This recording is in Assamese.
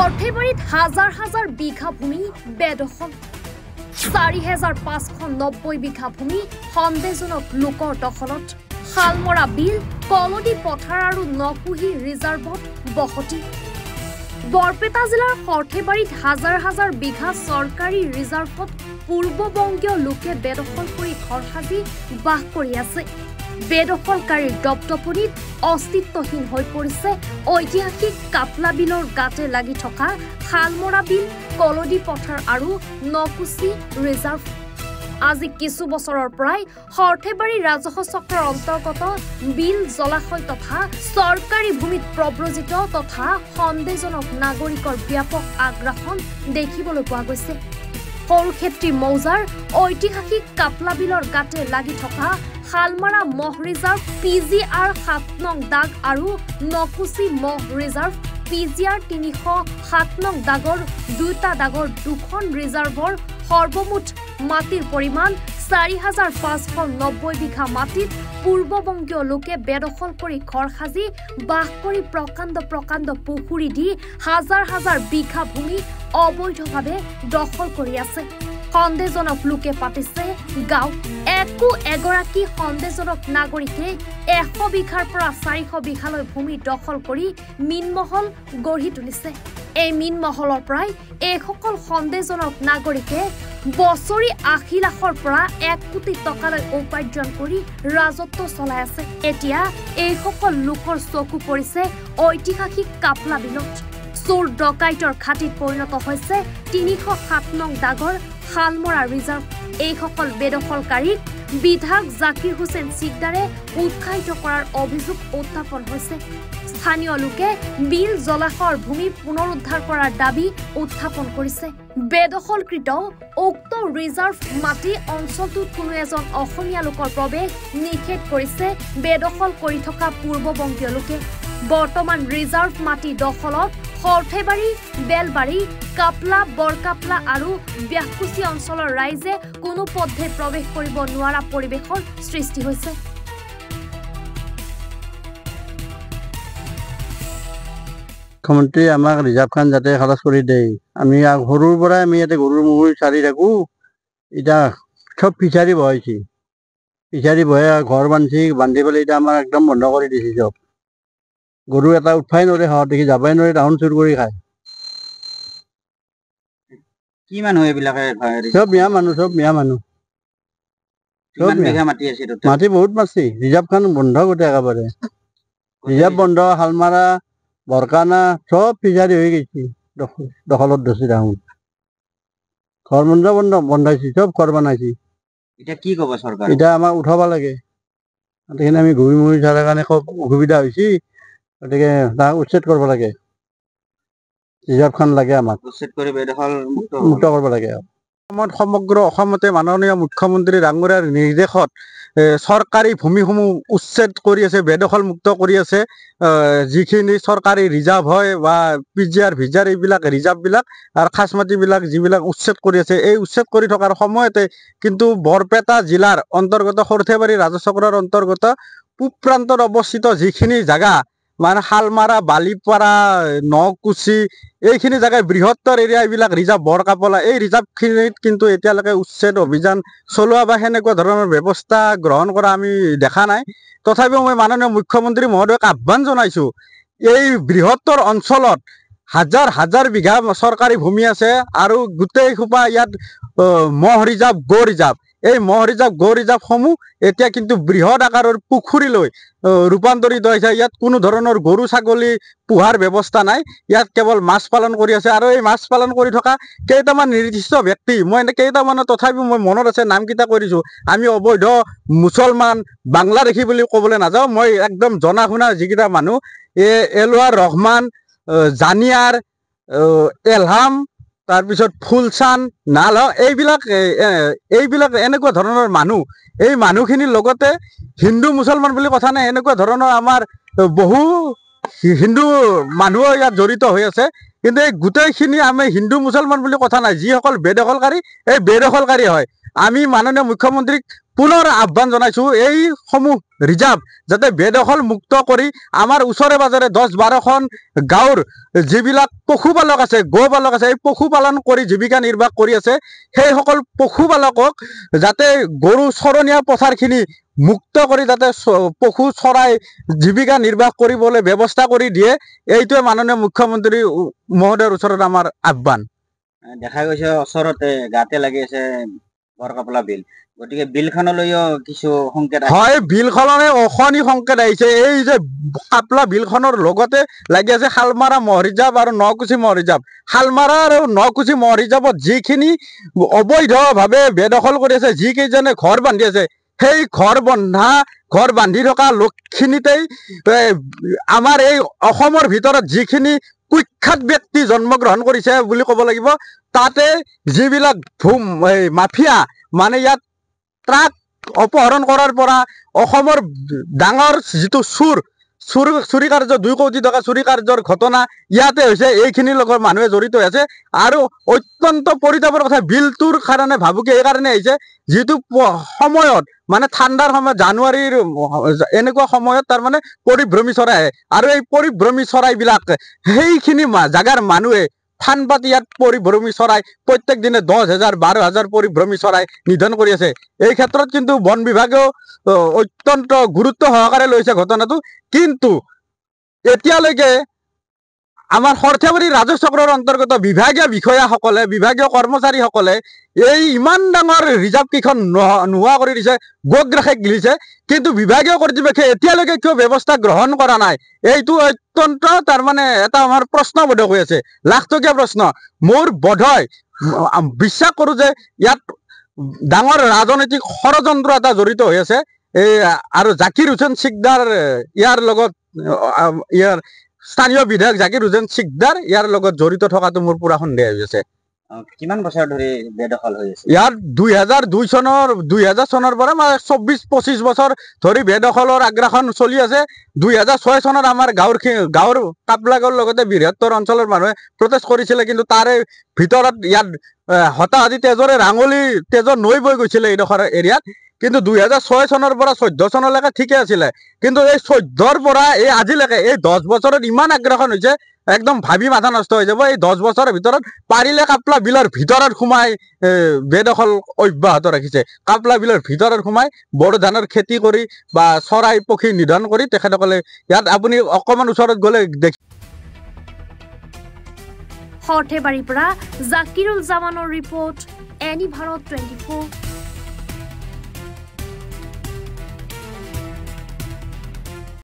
সৰ্থেবাৰীত হাজাৰ হাজাৰ বিঘা ভূমি বেদখল ৪৫৯০ বিঘা ভূমি সন্দেহজনক লোকৰ দখলত শালমৰা বিল কলদী পথাৰ আৰু নকুহি ৰিজাৰ্ভত বসতি বৰপেটা জিলাৰ সৰ্থেবাৰীত হাজাৰ হাজাৰ বিঘা চৰকাৰী ৰিজাৰ্ভত পূৰ্ববংগীয় লোকে বেদখল কৰি ঘৰ সাজি বাস কৰি আছে বেদখলকাৰীৰ দপদপনিত অস্তিত্বহীন হৈ পৰিছে ঐতিহাসিক কাপলা বিলৰ গাতে লাগি থকা শালমৰা বিল কলদী পথাৰ আৰু নকুচি ৰিজাৰ্ভ আজি কিছু বছৰৰ পৰাই সৰ্থেবাৰী ৰাজহ চক্ৰৰ অন্তৰ্গত বিল জলাশয় তথা চৰকাৰী ভূমিত প্ৰব্ৰজিত তথা সন্দেহজনক নাগৰিকৰ ব্যাপক আগ্ৰাসন দেখিবলৈ পোৱা গৈছে সৰুক্ষেত্ৰী মৌজাৰ ঐতিহাসিক কাপলা বিলৰ গাতে লাগি থকা শালমৰা মহ ৰিজাৰ্ভ PGR 7 নং দাগ আৰু নকুচি মহ ৰিজাৰ্ভ PGR 307 নং দাগৰ দুটা দাগৰ দুখন ৰিজাৰ্ভৰ সৰ্বমুঠ মাটিৰ পৰিমাণ ৪৫৯০ বিঘা মাটিত পূৰ্ববংগীয় লোকে বেদখল কৰি ঘৰ সাজি বাস কৰি প্ৰকাণ্ড পুখুৰী দি হাজাৰ হাজাৰ বিঘা ভূমি অবৈধভাৱে দখল কৰি আছে সন্দেহজনক লোকে পাতিছে গাঁও একো এগৰাকী সন্দেহজনক নাগৰিকে ১০০ বিঘাৰ পৰা ৪০০ বিঘালৈ ভূমি দখল কৰি মিনমহল গঢ়ি তুলিছে এই মিনমহলৰ পৰাই এইসকল সন্দেহজনক নাগৰিকে বছৰি ৮০ লাখৰ পৰা ১ কোটি টকালৈ উপাৰ্জন কৰি ৰাজত্ব চলাই আছে এতিয়া এইসকল লোকৰ চকু পৰিছে ঐতিহাসিক কাপলা বিলত চোৰ ডকাইতৰ খাটিত পৰিণত হৈছে ৩০৭ নং দাগৰ শালমৰা ৰিজাৰ্ভ এইসকল বেদখলকাৰীক বিধায়ক জাকিৰ হুছেইন সিকদাৰে উৎসাহিত কৰাৰ অভিযোগ উত্থাপন হৈছে স্থানীয় লোকে বিল জলাশয়ৰ ভূমি পুনৰুদ্ধাৰ কৰাৰ দাবী উত্থাপন কৰিছে বেদখলকৃত উক্ত ৰিজাৰ্ভ মাটি অঞ্চলটোত কোনো এজন অসমীয়া লোকৰ প্ৰৱেশ নিষেধ কৰিছে বেদখল কৰি থকা পূৰ্ববংগীয় লোকে বৰ্তমান ৰিজাৰ্ভ মাটি দখলত সৰ্থেবাৰী বেলবাৰী কাপলা বৰকাপলা আৰু ব্যাকুচি অঞ্চলৰ ৰাইজে কোনো পথে প্ৰৱেশ কৰিব নোৱাৰা পৰিৱেশৰ সৃষ্টি হৈছে মুখ্যমন্ত্ৰী আমাক ৰিজাৰ্ভ খান যাতে খৰচ কৰি দেই আমি সৰুৰ পৰাই আমি ইয়াতে গৰুৰ মূৰ চাৰি থাকোঁ এতিয়া চব ফিচাৰী বহাইছে ফিচাৰী বহাই ঘৰ বান্ধি পেলাই এতিয়া আমাক একদম বন্ধ কৰি দিছে চব গৰু এটা উঠাই নৰে হাঁহত দেখি যাবাই নৰে তাহোন চুৰ কৰি খায় কি মানুহ এইবিলাকে চব মিয়া মানুহ চব মাটি বহুত মাছি ৰিজাৰ্ভ খান বন্ধ গোটেই একেবাৰে ৰিজাৰ্ভ বন্ধ শালমাৰা বৰকানা চব ফিচাৰী হৈ গৈছে দখলত ধৰিছে তাহোন ঘৰ বন্ধাইছে চব ঘৰ বনাইছে এতিয়া কি ক'ব চৰকাৰ এতিয়া আমাক উঠাব লাগে সেইখিনি আমি ঘূৰি মুৰি চাৰ কাৰণে খুব অসুবিধা হৈছে গতিকে তাক উচ্ছেদ কৰিব লাগে ৰিজাৰ্ভ খান লাগে আমাক উচ্ছেদ কৰি বেদখল মুক্ত কৰিব লাগে সমগ্ৰ অসমতে মাননীয় মুখ্যমন্ত্ৰী ডাঙৰীয়াৰ নিৰ্দেশত চৰকাৰী ভূমিসমূহ উচ্ছেদ কৰি আছে বেদখল মুক্ত কৰি আছে যিখিনি চৰকাৰী ৰিজাৰ্ভ হয় বা PGR ভিজাৰ এইবিলাক ৰিজাৰ্ভবিলাক আৰু খাচ মাটিবিলাক যিবিলাক উচ্ছেদ কৰি আছে এই উচ্ছেদ কৰি থকাৰ সময়তে কিন্তু বৰপেটা জিলাৰ অন্তৰ্গত সৰ্থেবাৰী ৰাজহ চক্ৰৰ অন্তৰ্গত পূব প্ৰান্তত অৱস্থিত যিখিনি জাগা মানে শালমাৰা বালিপাৰা নকুচি এইখিনি জাগাই বৃহত্তৰ এৰিয়া এইবিলাক ৰিজাৰ্ভ বৰকাপলা এই ৰিজাৰ্ভখিনিত কিন্তু এতিয়ালৈকে উচ্ছেদ অভিযান চলোৱা বা সেনেকুৱা ধৰণৰ ব্যৱস্থা গ্ৰহণ কৰা আমি দেখা নাই তথাপিও মই মাননীয় মুখ্যমন্ত্ৰী মহোদয়ক আহ্বান জনাইছোঁ এই বৃহত্তৰ অঞ্চলত হাজাৰ হাজাৰ বিঘা চৰকাৰী ভূমি আছে আৰু গোটেই সোপা ইয়াত মহ ৰিজাৰ্ভ গো ৰিজাৰ্ভ এই মহ ৰিজাৰ্ভ গো ৰিজাৰ্ভসমূহ এতিয়া কিন্তু বৃহৎ আকাৰৰ পুখুৰীলৈ ৰূপান্তৰিত হৈছে ইয়াত কোনো ধৰণৰ গৰু ছাগলী পোহাৰ ব্যৱস্থা নাই ইয়াত কেৱল মাছ পালন কৰি আছে আৰু এই মাছ পালন কৰি থকা কেইটামান নিৰ্দিষ্ট ব্যক্তি মই কেইটামানৰ তথাপিও মই মনত আছে নামকেইটা কৰিছোঁ আমি অবৈধ মুছলমান বাংলাদেশী বুলি ক'বলৈ নাযাওঁ মই একদম জনা শুনা যিকেইটা মানুহ এলৱাৰ ৰহমান জানিয়াৰ এলহাম তাৰপিছত ফুলচান নাল এইবিলাক এনেকুৱা ধৰণৰ মানুহ এই মানুহখিনিৰ লগতে হিন্দু মুছলমান বুলি কথা নাই এনেকুৱা ধৰণৰ আমাৰ বহু হিন্দু মানুহো ইয়াত জড়িত হৈ আছে কিন্তু এই গোটেইখিনি আমি হিন্দু মুছলমান বুলি কথা নাই যিসকল বেদখলকাৰী এই বেদখলকাৰী হয় আমি মাননীয় মুখ্যমন্ত্ৰীক পুনৰ আহ্বান জনাইছোঁ এই সমূহ ৰিজাৰ্ভ যাতে বেদখল মুক্ত কৰি আমাৰ ওচৰে পাজৰে 10-12খন গাঁৱৰ যিবিলাক পশুপালক আছে গোপালক আছে এই পশুপালন কৰি জীৱিকা নিৰ্বাহ কৰি আছে সেইসকল পশুপালকক যাতে গৰু চৰণীয়া পথাৰখিনি মুক্ত কৰি যাতে পশু চৰাই জীৱিকা নিৰ্বাহ কৰিবলৈ ব্যৱস্থা কৰি দিয়ে এইটোৱে মাননীয় মুখ্যমন্ত্ৰী মহোদয়ৰ ওচৰত আমাৰ আহ্বান। দেখা গৈছে ওচৰতে গাতে লাগি আছে বৰকাপলা বিল, গতিকে বিলখনলৈও কিছু সংকেত হয় বিলখনলৈ অশনি সংকেত আহিছে। এই যে কাপলা বিলখনৰ লগতে লাগি আছে শালমাৰা মহ ৰিজাৰ্ভ আৰু নকুচি মহ ৰিজাৰ্ভ। শালমাৰা আৰু নকুচি মহ ৰিজাৰ্ভত যিখিনি অবৈধভাৱে বেদখল কৰি আছে যিকেইজনে ঘৰ বান্ধি আছে সেই ঘৰ বান্ধি থকা লোকখিনিতেই আমাৰ এই অসমৰ ভিতৰত যিখিনি কুখ্যাত ব্যক্তি জন্মগ্ৰহণ কৰিছে বুলি ক'ব লাগিব। তাতে যিবিলাক মাফিয়া মানে ইয়াত ট্ৰাক অপহৰণ কৰাৰ পৰা অসমৰ ডাঙৰ যিটো চুৰি কাৰ্য 2 কোটি টকা চুৰি কাৰ্যৰ ঘটনা ইয়াতে হৈছে। এইখিনিৰ লগত মানুহে জড়িত হৈ আছে আৰু অত্যন্ত পৰিতাপৰ কথা বিলটোৰ কাৰণে ভাবুকি এইকাৰণে আহিছে যিটো সময়ত মানে ঠাণ্ডাৰ সময়ত জানুৱাৰীৰ এনেকুৱা সময়ত তাৰমানে পৰিভ্ৰমী চৰাই আহে আৰু এই পৰিভ্ৰমী চৰাইবিলাক সেইখিনি জাগাৰ মানুহে ফান পাতি ইয়াত পৰিভ্ৰমী চৰাই প্ৰত্যেক দিনে 10,000 12,000 পৰিভ্ৰমী চৰাই নিধন কৰি আছে। এই ক্ষেত্ৰত কিন্তু বন বিভাগেও অত্যন্ত গুৰুত্ব সহকাৰে লৈছে ঘটনাটো, কিন্তু এতিয়ালৈকে আমাৰ সৰ্থেবাৰী ৰাজহ চক্ৰৰ অন্তৰ্গত বিভাগীয় বিষয়াসকলে বিভাগীয় কৰ্মচাৰীসকলে এই ইমান ডাঙৰ ৰিজাৰ্ভ কেইখন নোহোৱা কৰি দিছে, গোগ্ৰাসে গিলিছে, কিন্তু বিভাগীয় কৰ্তৃপক্ষে এতিয়ালৈকে কিয় ব্যৱস্থা গ্ৰহণ কৰা নাই এইটো অত্যন্ত তাৰমানে এটা আমাৰ প্ৰশ্নবোধক হৈ আছে, লাখটকীয়া প্ৰশ্ন। মোৰ বোধহয় বিশ্বাস কৰোঁ যে ইয়াত ডাঙৰ ৰাজনৈতিক ষড়যন্ত্ৰ এটা জড়িত হৈ আছে এই আৰু জাকিৰ হুছেইন চিকদাৰ ইয়াৰ লগত ইয়াৰ স্থানীয় বিধায়ক জাকিৰ হুছেইন চিকদাৰ ইয়াৰ লগত জড়িত থকাটো মোৰ পুৰা সন্দেহ হৈ আছে। কিমান বছৰ ধৰি বেদখল হৈ আছে? ইয়াত 2000 চনৰ পৰা 24-25 বছৰ ধৰি বেদখলৰ আগ্ৰাসন চলি আছে। 2006 চনত আমাৰ গাঁৱৰ কাপলাগৰ লগতে বৃহত্তৰ অঞ্চলৰ মানুহে প্ৰটেষ্ট কৰিছিলে, কিন্তু তাৰে ভিতৰত ইয়াত হতাহতি তেজৰ নৈ বৈ গৈছিলে এইডোখৰ এৰিয়াত। কিন্তু 2006 চনৰ পৰা 14 চনলৈকে ঠিকে আছিলে, কিন্তু এই 14ৰ পৰা এই আজিলৈকে এই 10 বছৰত ইমান আগ্ৰাসন হৈছে একদম ভাবি মাথা নষ্ট হৈ যাব। এই 10 বছৰৰ ভিতৰত পাৰিলে কাপলা বিলৰ ভিতৰত সোমাই বেদখল অব্যাহত ৰাখিছে। কাপলা বিলৰ ভিতৰত সোমাই বড়ো ধানৰ খেতি কৰি বা চৰাই পক্ষী নিধন কৰি তেখেতসকলে ইয়াত আপুনি অকণমান ওচৰত গ'লে দেখি। সৰ্থেবাৰীৰ পৰা জাকিৰুল জামানৰ ৰিপৰ্ট, এনি ভাৰত 24।